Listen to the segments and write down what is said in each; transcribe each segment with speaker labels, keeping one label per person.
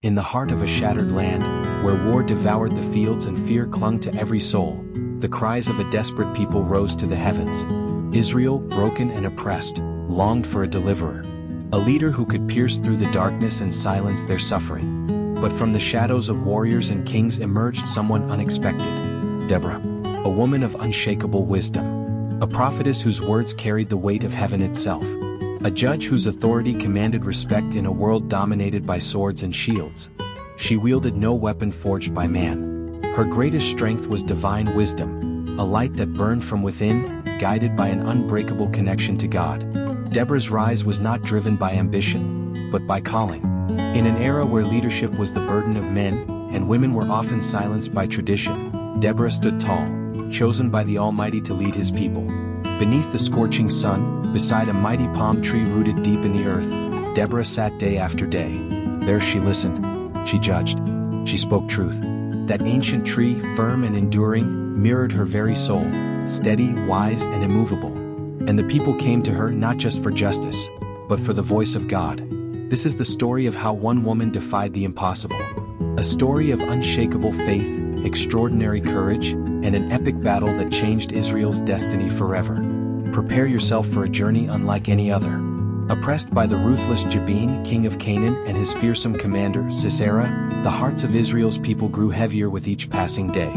Speaker 1: In the heart of a shattered land, where war devoured the fields and fear clung to every soul, the cries of a desperate people rose to the heavens. Israel, broken and oppressed, longed for a deliverer, a leader who could pierce through the darkness and silence their suffering. But from the shadows of warriors and kings emerged someone unexpected: Deborah, a woman of unshakable wisdom, a prophetess whose words carried the weight of heaven itself, a judge whose authority commanded respect in a world dominated by swords and shields. She wielded no weapon forged by man. Her greatest strength was divine wisdom, a light that burned from within, guided by an unbreakable connection to God. Deborah's rise was not driven by ambition, but by calling. In an era where leadership was the burden of men, and women were often silenced by tradition, Deborah stood tall, chosen by the Almighty to lead His people. Beneath the scorching sun, beside a mighty palm tree rooted deep in the earth, Deborah sat day after day. There she listened, she judged, she spoke truth. That ancient tree, firm and enduring, mirrored her very soul, steady, wise, and immovable. And the people came to her not just for justice, but for the voice of God. This is the story of how one woman defied the impossible. A story of unshakable faith, extraordinary courage, and an epic battle that changed Israel's destiny forever. Prepare yourself for a journey unlike any other. Oppressed by the ruthless Jabin, king of Canaan, and his fearsome commander, Sisera, the hearts of Israel's people grew heavier with each passing day.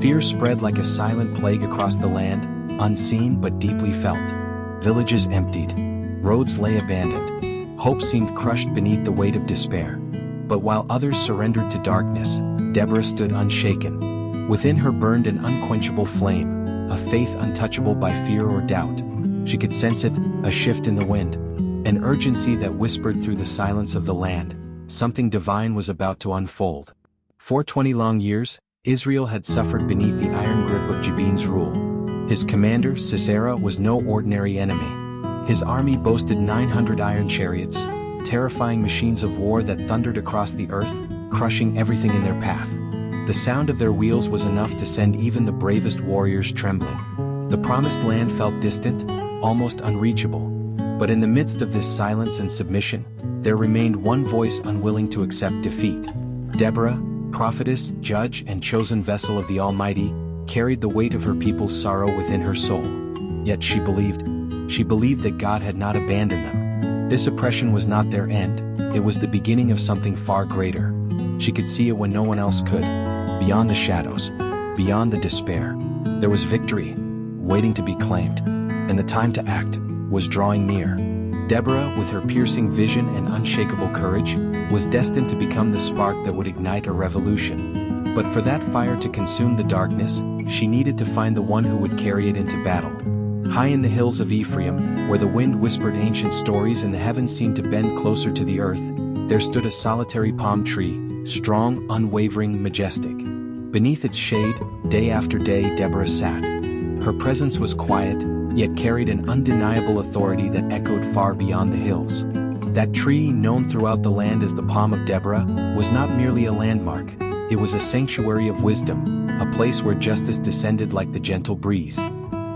Speaker 1: Fear spread like a silent plague across the land, unseen but deeply felt. Villages emptied. Roads lay abandoned. Hope seemed crushed beneath the weight of despair. But while others surrendered to darkness, Deborah stood unshaken. Within her burned an unquenchable flame, a faith untouchable by fear or doubt. She could sense it, a shift in the wind, an urgency that whispered through the silence of the land. Something divine was about to unfold. For 20 long years, Israel had suffered beneath the iron grip of Jabin's rule. His commander, Sisera, was no ordinary enemy. His army boasted 900 iron chariots, terrifying machines of war that thundered across the earth, crushing everything in their path. The sound of their wheels was enough to send even the bravest warriors trembling. The promised land felt distant, almost unreachable. But in the midst of this silence and submission, there remained one voice unwilling to accept defeat. Deborah, prophetess, judge, and chosen vessel of the Almighty, carried the weight of her people's sorrow within her soul. Yet she believed that God had not abandoned them. This oppression was not their end, it was the beginning of something far greater. She could see it when no one else could. Beyond the shadows, beyond the despair, there was victory, waiting to be claimed, and the time to act was drawing near. Deborah, with her piercing vision and unshakable courage, was destined to become the spark that would ignite a revolution. But for that fire to consume the darkness, she needed to find the one who would carry it into battle. High in the hills of Ephraim, where the wind whispered ancient stories and the heavens seemed to bend closer to the earth, there stood a solitary palm tree, strong, unwavering, majestic. Beneath its shade, day after day, Deborah sat. Her presence was quiet, yet carried an undeniable authority that echoed far beyond the hills. That tree, known throughout the land as the Palm of Deborah, was not merely a landmark. It was a sanctuary of wisdom, a place where justice descended like the gentle breeze.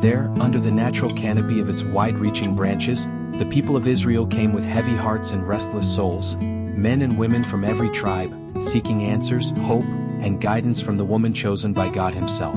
Speaker 1: There, under the natural canopy of its wide-reaching branches, the people of Israel came with heavy hearts and restless souls, men and women from every tribe, seeking answers, hope, and guidance from the woman chosen by God Himself.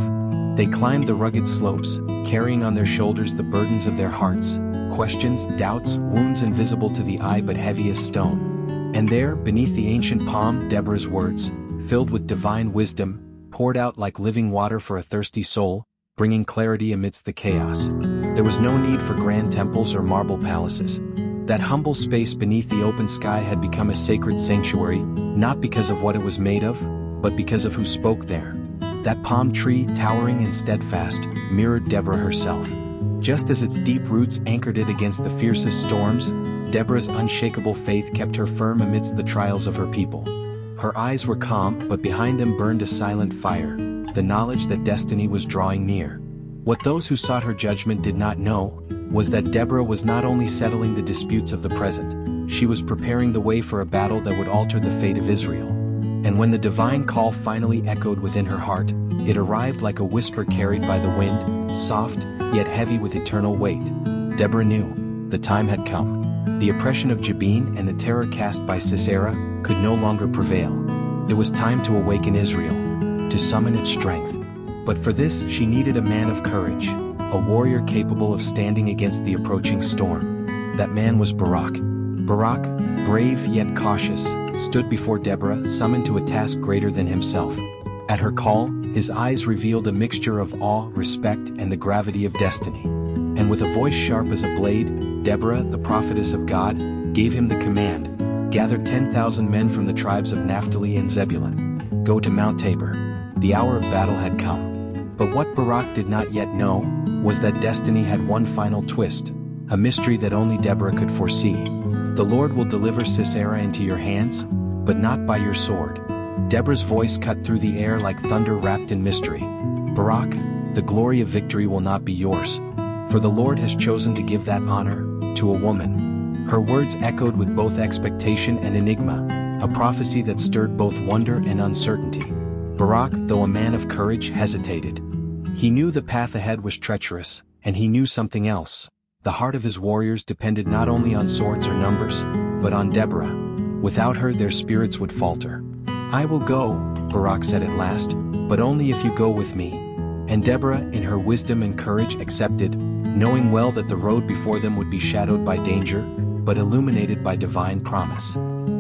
Speaker 1: They climbed the rugged slopes, carrying on their shoulders the burdens of their hearts, questions, doubts, wounds invisible to the eye but heavy as stone. And there, beneath the ancient palm, Deborah's words, filled with divine wisdom, poured out like living water for a thirsty soul, bringing clarity amidst the chaos. There was no need for grand temples or marble palaces. That humble space beneath the open sky had become a sacred sanctuary, not because of what it was made of, but because of who spoke there. That palm tree, towering and steadfast, mirrored Deborah herself. Just as its deep roots anchored it against the fiercest storms, Deborah's unshakable faith kept her firm amidst the trials of her people. Her eyes were calm, but behind them burned a silent fire, the knowledge that destiny was drawing near. What those who sought her judgment did not know was that Deborah was not only settling the disputes of the present, she was preparing the way for a battle that would alter the fate of Israel. And when the divine call finally echoed within her heart, it arrived like a whisper carried by the wind, soft, yet heavy with eternal weight. Deborah knew the time had come. The oppression of Jabin and the terror cast by Sisera could no longer prevail. It was time to awaken Israel, to summon its strength. But for this she needed a man of courage, a warrior capable of standing against the approaching storm. That man was Barak. Barak, brave yet cautious, stood before Deborah, summoned to a task greater than himself. At her call, his eyes revealed a mixture of awe, respect, and the gravity of destiny. And with a voice sharp as a blade, Deborah, the prophetess of God, gave him the command: gather 10,000 men from the tribes of Naphtali and Zebulun. Go to Mount Tabor. The hour of battle had come. But what Barak did not yet know was that destiny had one final twist, a mystery that only Deborah could foresee. The Lord will deliver Sisera into your hands, but not by your sword. Deborah's voice cut through the air like thunder wrapped in mystery. Barak, the glory of victory will not be yours, for the Lord has chosen to give that honor to a woman. Her words echoed with both expectation and enigma, a prophecy that stirred both wonder and uncertainty. Barak, though a man of courage, hesitated. He knew the path ahead was treacherous, and he knew something else. The heart of his warriors depended not only on swords or numbers, but on Deborah. Without her, their spirits would falter. I will go, Barak said at last, but only if you go with me. And Deborah, in her wisdom and courage, accepted, knowing well that the road before them would be shadowed by danger, but illuminated by divine promise.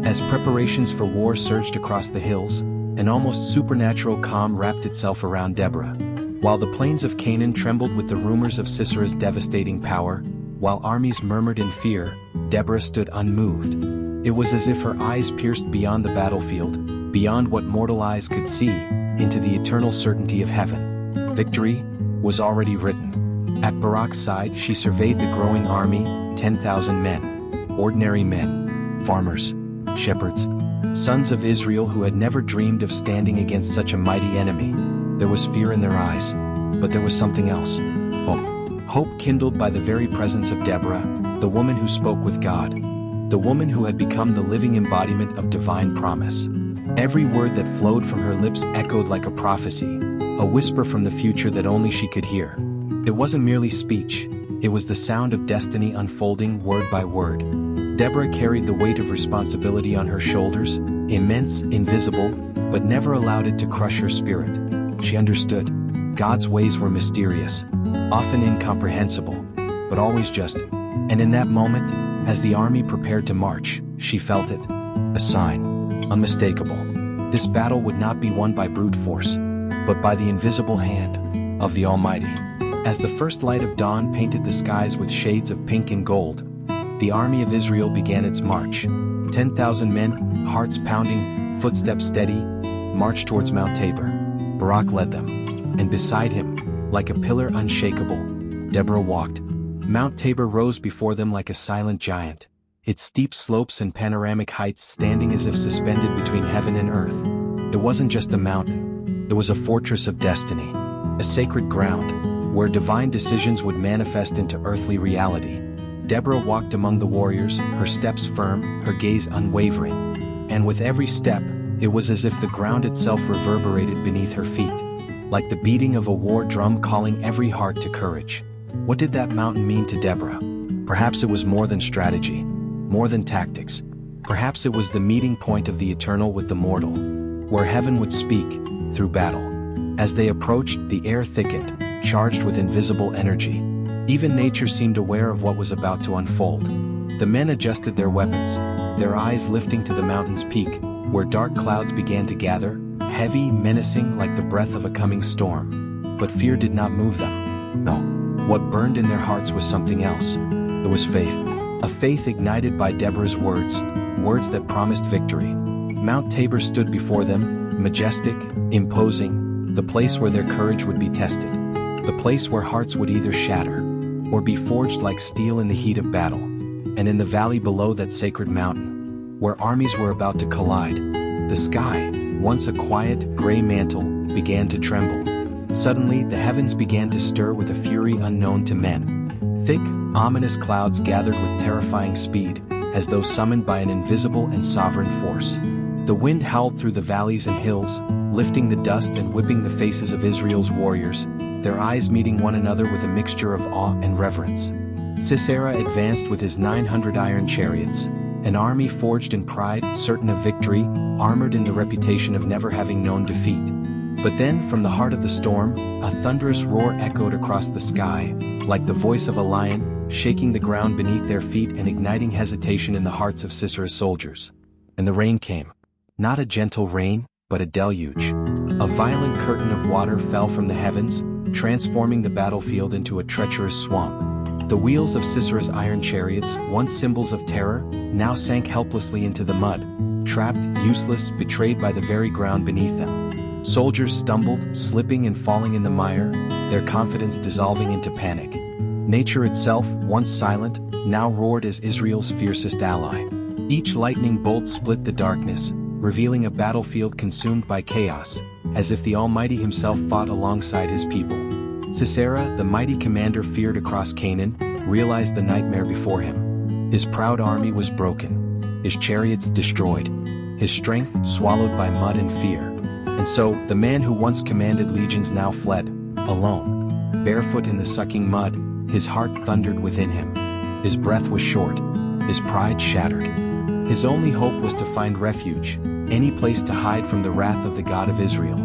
Speaker 1: As preparations for war surged across the hills, an almost supernatural calm wrapped itself around Deborah. While the plains of Canaan trembled with the rumors of Sisera's devastating power, while armies murmured in fear, Deborah stood unmoved. It was as if her eyes pierced beyond the battlefield, beyond what mortal eyes could see, into the eternal certainty of heaven. Victory was already written. At Barak's side she surveyed the growing army, 10,000 men. Ordinary men, farmers, shepherds, sons of Israel who had never dreamed of standing against such a mighty enemy. There was fear in their eyes, but there was something else. Hope. Hope kindled by the very presence of Deborah, the woman who spoke with God. The woman who had become the living embodiment of divine promise. Every word that flowed from her lips echoed like a prophecy, a whisper from the future that only she could hear. It wasn't merely speech, it was the sound of destiny unfolding word by word. Deborah carried the weight of responsibility on her shoulders, immense, invisible, but never allowed it to crush her spirit. She understood. God's ways were mysterious, often incomprehensible, but always just. And in that moment, as the army prepared to march, she felt it. A sign. Unmistakable. This battle would not be won by brute force, but by the invisible hand of the Almighty. As the first light of dawn painted the skies with shades of pink and gold, the army of Israel began its march. 10,000 men, hearts pounding, footsteps steady, marched towards Mount Tabor. Barak led them, and beside him, like a pillar unshakable, Deborah walked. Mount Tabor rose before them like a silent giant, its steep slopes and panoramic heights standing as if suspended between heaven and earth. It wasn't just a mountain, it was a fortress of destiny, a sacred ground, where divine decisions would manifest into earthly reality. Deborah walked among the warriors, her steps firm, her gaze unwavering. And with every step, it was as if the ground itself reverberated beneath her feet, like the beating of a war drum calling every heart to courage. What did that mountain mean to Deborah? Perhaps it was more than strategy, more than tactics. Perhaps it was the meeting point of the eternal with the mortal, where heaven would speak through battle. As they approached, the air thickened, charged with invisible energy. Even nature seemed aware of what was about to unfold. The men adjusted their weapons, their eyes lifting to the mountain's peak, where dark clouds began to gather, heavy, menacing like the breath of a coming storm. But fear did not move them. No, what burned in their hearts was something else. It was faith. A faith ignited by Deborah's words, words that promised victory. Mount Tabor stood before them, majestic, imposing, the place where their courage would be tested. The place where hearts would either shatter or be forged like steel in the heat of battle. And in the valley below that sacred mountain, where armies were about to collide, the sky, once a quiet, gray mantle, began to tremble. Suddenly, the heavens began to stir with a fury unknown to men. Thick, ominous clouds gathered with terrifying speed, as though summoned by an invisible and sovereign force. The wind howled through the valleys and hills, lifting the dust and whipping the faces of Israel's warriors, their eyes meeting one another with a mixture of awe and reverence. Sisera advanced with his 900 iron chariots, an army forged in pride, certain of victory, armored in the reputation of never having known defeat. But then, from the heart of the storm, a thunderous roar echoed across the sky, like the voice of a lion, shaking the ground beneath their feet and igniting hesitation in the hearts of Sisera's soldiers. And the rain came. Not a gentle rain, but a deluge. A violent curtain of water fell from the heavens, transforming the battlefield into a treacherous swamp. The wheels of Sisera's iron chariots, once symbols of terror, now sank helplessly into the mud, trapped, useless, betrayed by the very ground beneath them. Soldiers stumbled, slipping and falling in the mire, their confidence dissolving into panic. Nature itself, once silent, now roared as Israel's fiercest ally. Each lightning bolt split the darkness, revealing a battlefield consumed by chaos, as if the Almighty himself fought alongside his people. Sisera, the mighty commander feared across Canaan, realized the nightmare before him. His proud army was broken, his chariots destroyed, his strength swallowed by mud and fear. And so, the man who once commanded legions now fled, alone. Barefoot in the sucking mud, his heart thundered within him. His breath was short, his pride shattered. His only hope was to find refuge, any place to hide from the wrath of the God of Israel.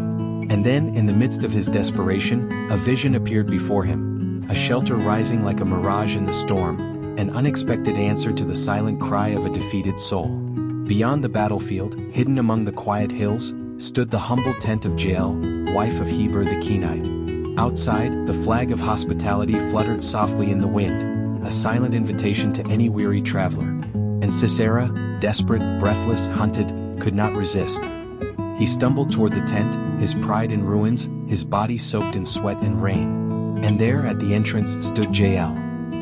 Speaker 1: And then, in the midst of his desperation, a vision appeared before him, a shelter rising like a mirage in the storm, an unexpected answer to the silent cry of a defeated soul. Beyond the battlefield, hidden among the quiet hills, stood the humble tent of Jael, wife of Heber the Kenite. Outside, the flag of hospitality fluttered softly in the wind, a silent invitation to any weary traveler. And Sisera, desperate, breathless, hunted, could not resist. He stumbled toward the tent, his pride in ruins, his body soaked in sweat and rain. And there at the entrance stood Jael,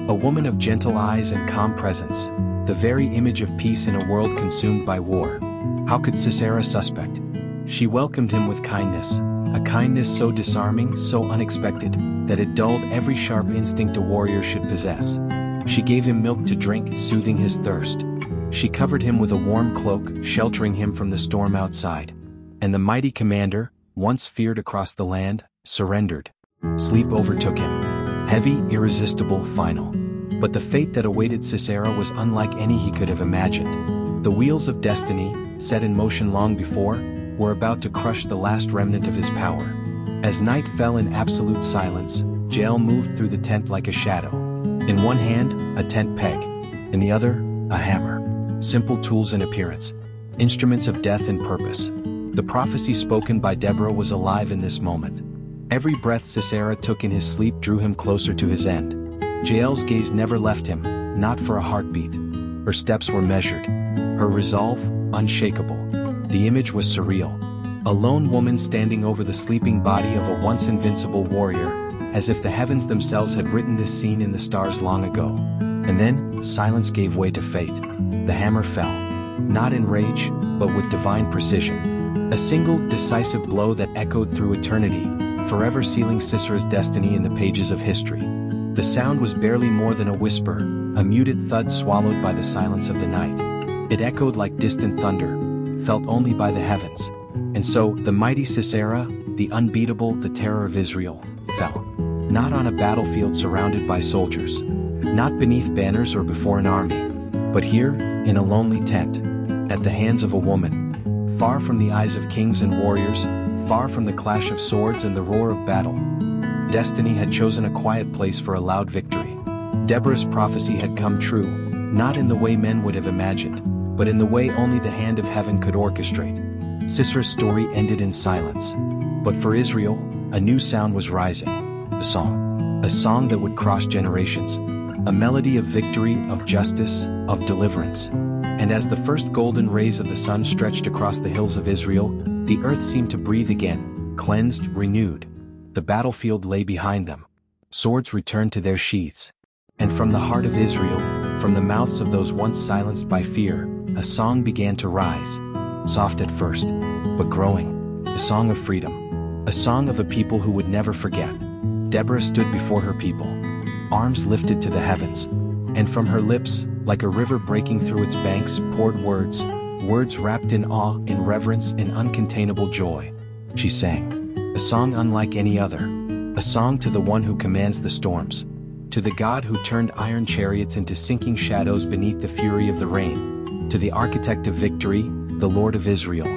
Speaker 1: a woman of gentle eyes and calm presence, the very image of peace in a world consumed by war. How could Sisera suspect? She welcomed him with kindness, a kindness so disarming, so unexpected, that it dulled every sharp instinct a warrior should possess. She gave him milk to drink, soothing his thirst. She covered him with a warm cloak, sheltering him from the storm outside. And the mighty commander, once feared across the land, surrendered. Sleep overtook him. Heavy, irresistible, final. But the fate that awaited Sisera was unlike any he could have imagined. The wheels of destiny, set in motion long before, were about to crush the last remnant of his power. As night fell in absolute silence, Jael moved through the tent like a shadow. In one hand, a tent peg. In the other, a hammer. Simple tools in appearance. Instruments of death and purpose. The prophecy spoken by Deborah was alive in this moment. Every breath Sisera took in his sleep drew him closer to his end. Jael's gaze never left him, not for a heartbeat. Her steps were measured. Her resolve, unshakable. The image was surreal. A lone woman standing over the sleeping body of a once invincible warrior, as if the heavens themselves had written this scene in the stars long ago. And then, silence gave way to fate. The hammer fell. Not in rage, but with divine precision. A single, decisive blow that echoed through eternity, forever sealing Sisera's destiny in the pages of history. The sound was barely more than a whisper, a muted thud swallowed by the silence of the night. It echoed like distant thunder, felt only by the heavens. And so, the mighty Sisera, the unbeatable, the terror of Israel, fell. Not on a battlefield surrounded by soldiers. Not beneath banners or before an army. But here, in a lonely tent, at the hands of a woman. Far from the eyes of kings and warriors, far from the clash of swords and the roar of battle. Destiny had chosen a quiet place for a loud victory. Deborah's prophecy had come true, not in the way men would have imagined, but in the way only the hand of heaven could orchestrate. Sisera's story ended in silence. But for Israel, a new sound was rising. A song. A song that would cross generations. A melody of victory, of justice, of deliverance. And as the first golden rays of the sun stretched across the hills of Israel, the earth seemed to breathe again, cleansed, renewed. The battlefield lay behind them. Swords returned to their sheaths. And from the heart of Israel, from the mouths of those once silenced by fear, a song began to rise. Soft at first, but growing. A song of freedom. A song of a people who would never forget. Deborah stood before her people, arms lifted to the heavens. And from her lips, like a river breaking through its banks, poured words, words wrapped in awe, in reverence, in uncontainable joy. She sang, a song unlike any other, a song to the one who commands the storms, to the God who turned iron chariots into sinking shadows beneath the fury of the rain. to the architect of victory, the Lord of Israel.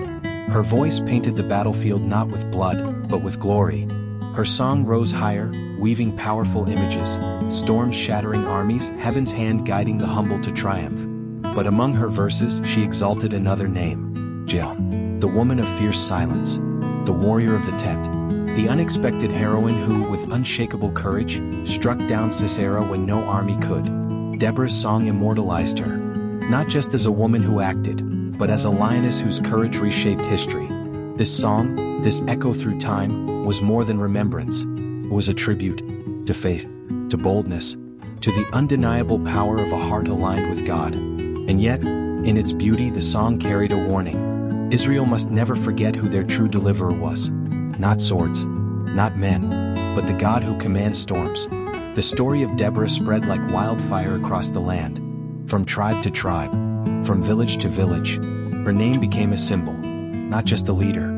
Speaker 1: Her voice painted the battlefield not with blood, but with glory. Her song rose higher, weaving powerful images, storms shattering armies, heaven's hand guiding the humble to triumph. But among her verses she exalted another name, Jael, the woman of fierce silence, the warrior of the tent, the unexpected heroine who, with unshakable courage, struck down Sisera when no army could. Deborah's song immortalized her, not just as a woman who acted, but as a lioness whose courage reshaped history. This song, this echo through time, was more than remembrance. It was a tribute to faith, to boldness, to the undeniable power of a heart aligned with God. And yet, in its beauty, the song carried a warning. Israel must never forget who their true deliverer was. Not swords, not men, but the God who commands storms. The story of Deborah spread like wildfire across the land. From tribe to tribe, from village to village, her name became a symbol, not just a leader,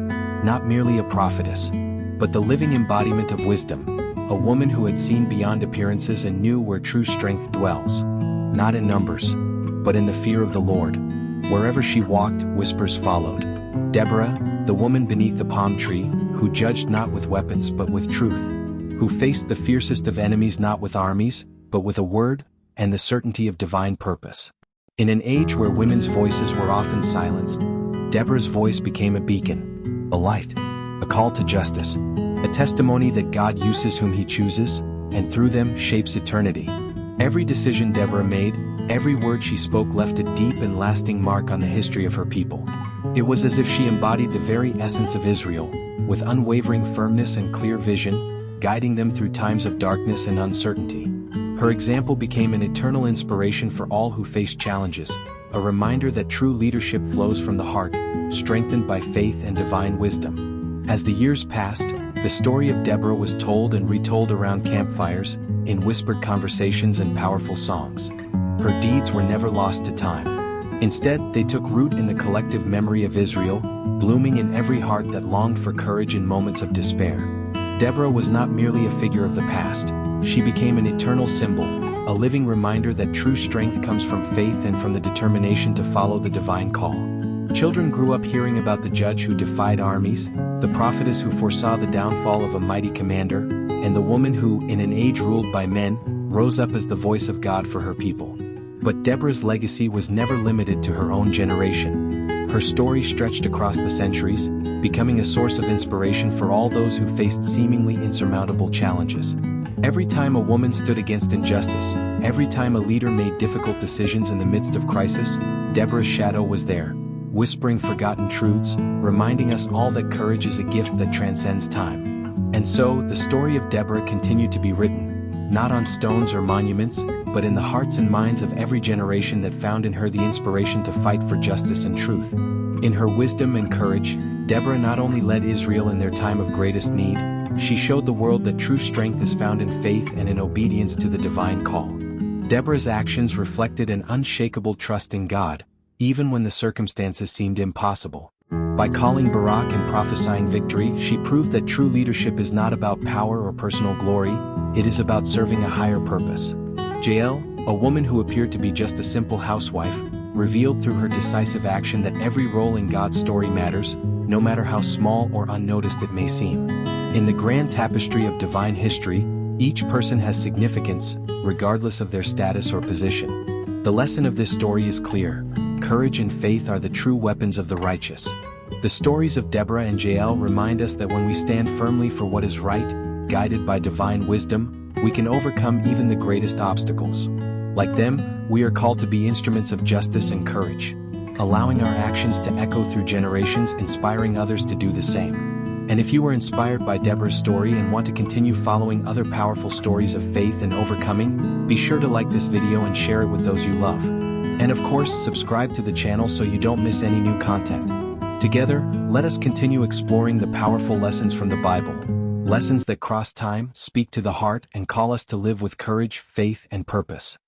Speaker 1: not merely a prophetess, but the living embodiment of wisdom, a woman who had seen beyond appearances and knew where true strength dwells. Not in numbers, but in the fear of the Lord. Wherever she walked, whispers followed. Deborah, the woman beneath the palm tree, who judged not with weapons but with truth, who faced the fiercest of enemies not with armies, but with a word and the certainty of divine purpose. In an age where women's voices were often silenced, Deborah's voice became a beacon, a light, a call to justice, a testimony that God uses whom He chooses, and through them shapes eternity. Every decision Deborah made, every word she spoke left a deep and lasting mark on the history of her people. It was as if she embodied the very essence of Israel, with unwavering firmness and clear vision, guiding them through times of darkness and uncertainty. Her example became an eternal inspiration for all who face challenges, a reminder that true leadership flows from the heart, strengthened by faith and divine wisdom. As the years passed, the story of Deborah was told and retold around campfires, in whispered conversations and powerful songs. Her deeds were never lost to time. Instead, they took root in the collective memory of Israel, blooming in every heart that longed for courage in moments of despair. Deborah was not merely a figure of the past. She became an eternal symbol, a living reminder that true strength comes from faith and from the determination to follow the divine call. Children grew up hearing about the judge who defied armies, the prophetess who foresaw the downfall of a mighty commander, and the woman who, in an age ruled by men, rose up as the voice of God for her people. But Deborah's legacy was never limited to her own generation. Her story stretched across the centuries, becoming a source of inspiration for all those who faced seemingly insurmountable challenges. Every time a woman stood against injustice, every time a leader made difficult decisions in the midst of crisis, Deborah's shadow was there, whispering forgotten truths, reminding us all that courage is a gift that transcends time. And so, the story of Deborah continued to be written, not on stones or monuments, but in the hearts and minds of every generation that found in her the inspiration to fight for justice and truth. In her wisdom and courage, Deborah not only led Israel in their time of greatest need, she showed the world that true strength is found in faith and in obedience to the divine call. Deborah's actions reflected an unshakable trust in God, even when the circumstances seemed impossible. By calling Barak and prophesying victory, she proved that true leadership is not about power or personal glory, it is about serving a higher purpose. Jael, a woman who appeared to be just a simple housewife, revealed through her decisive action that every role in God's story matters, no matter how small or unnoticed it may seem. In the grand tapestry of divine history, each person has significance, regardless of their status or position. The lesson of this story is clear. Courage and faith are the true weapons of the righteous. The stories of Deborah and Jael remind us that when we stand firmly for what is right, guided by divine wisdom, we can overcome even the greatest obstacles. Like them, we are called to be instruments of justice and courage, allowing our actions to echo through generations, inspiring others to do the same. And if you were inspired by Deborah's story and want to continue following other powerful stories of faith and overcoming, be sure to like this video and share it with those you love. And of course, subscribe to the channel so you don't miss any new content. Together, let us continue exploring the powerful lessons from the Bible. Lessons that cross time, speak to the heart, and call us to live with courage, faith, and purpose.